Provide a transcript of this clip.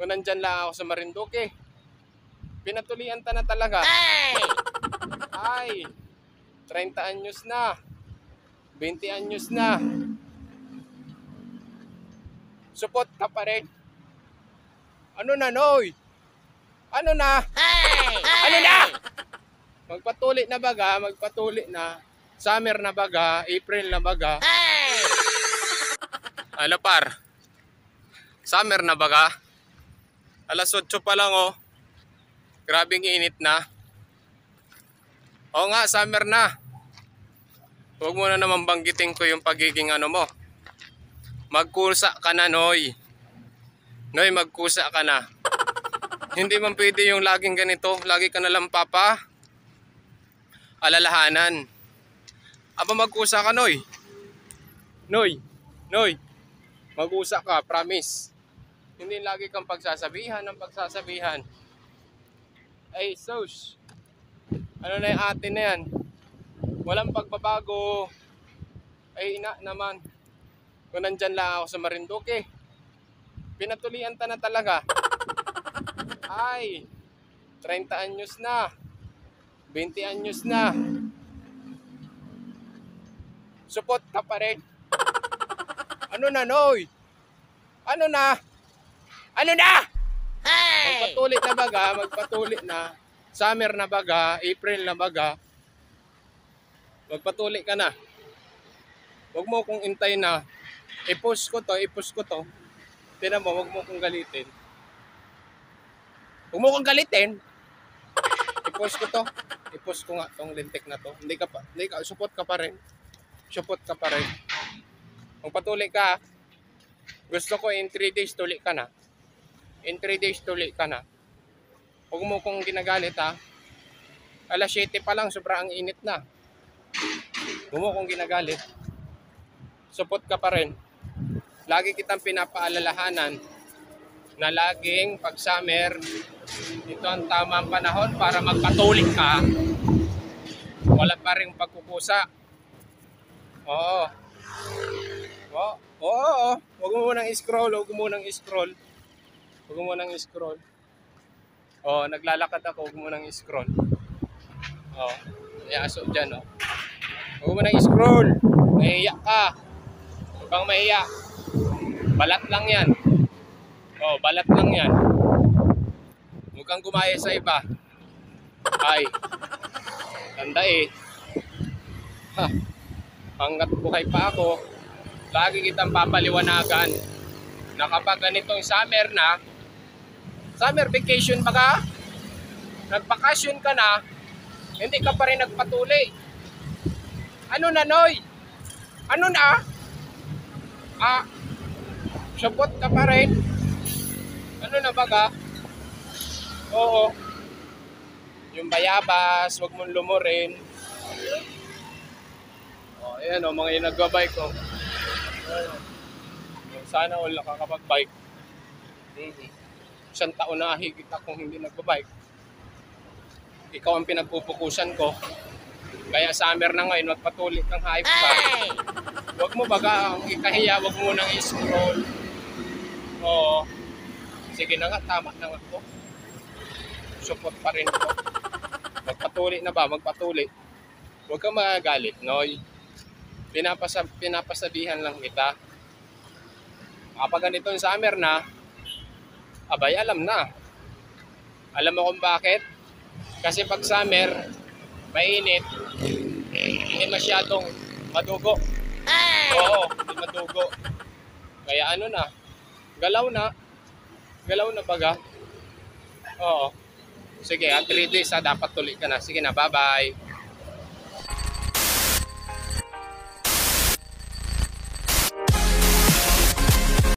Kung nandyan lang ako sa Marinduque, pinatulian ta na talaga. Ay, 30 anyos na, 20 anyos na. Support ka pa rin. Ano na, Noy? Ano na? Ano na? Magpatuli na baga, magpatuli na. Summer na baga, April na baga. Ano par? Summer na baga? Alas 8 pa lang oh. Grabing init na. Oo nga, summer na. Huwag mo na naman banggitin ko yung pagiging ano mo. Magkusa ka na, Noy. Noy, magkusa ka na. Hindi man pwede yung laging ganito. Lagi ka na lang alalahanan. Aba, magkusa ka, Noy. Noy. Magkusa ka, promise. Hindi lagi kang pagsasabihan ng pagsasabihan. Ay, sus. Ano na yung atin na yan? Walang pagbabago. Ay, ina naman. Kung nandyan lang ako sa Marinduque, pinatulian ta na talaga. Ay, 30 anyos na, 20 anyos na. Support ka pa rin. Ano na, Noy? Ano na? Ano na? Magpatuli na baga, magpatuli na. Summer na baga, April na baga. Magpatuli ka na. Huwag mo kong intay na. I-post ko to. Tinan mo, huwag mo kong galitin. Huwag mo kong galitin. I-post ko to. I-post ko nga tong lintik na to. Hindi ka, support ka pa rin. Support ka pa rin. Kung patuloy ka, gusto ko in 3 days tuli ka na. In 3 days tuli ka na. Huwag mo kong ginagalit ha. Alas 7 pa lang, sobrang init na. Huwag mo kong ginagalit. Support ka pa rin. Lagi kitang pinapaalalahanan na laging pag summer, ito ang tamang panahon para magpatuloy ka. Wala pa rin pagkukusa. Oo. Huwag mo munang i-scroll. Oh, naglalakad ako, huwag mo nang i-scroll. Oh, may aso dyan, oh. Huwag mo nang i-scroll. Mahiya ka. Huwag kang mahiya. Balat lang yan. Oh, balat lang yan. Huwag kang gumaya sa iba. Ay, tanda eh. Ha, hanggat buhay pa ako, lagi kitang papaliwanagan na kapag ganitong summer na, summer vacation ba ka? Nagbakasyon ka na, hindi ka pa rin nagpatuli. Ano na, Noy? Ano na? Support ka pa rin. Ano na ba ka? Oo. Yung bayabas, huwag mong lumurin. Oh, ayan o, mga yung nagbabike ko. Sana all nakakapag-bike. Isang taon na higit akong hindi nagbabike. Ikaw ang pinagpupukusan ko. Kaya summer na ngayon, magpatuloy kang hype ka. Huwag mo baga, ang ikahiya, huwag mo nang i-scroll. Oo. Sige na nga, tama na nga po. Support pa rin ko. Magpatuloy na ba? Magpatuloy. Huwag kang magagalit, Noy. Pinapasabihan lang kita. Kapag ganito yung summer na, abay, alam na. Alam mo kung bakit? Kasi pag summer, mainit, hindi masyadong madugo. Oo, hindi madugo. Kaya ano na, galaw na baga. Oo. Sige, 3 days dapat tuloy ka na. Sige na, bye-bye.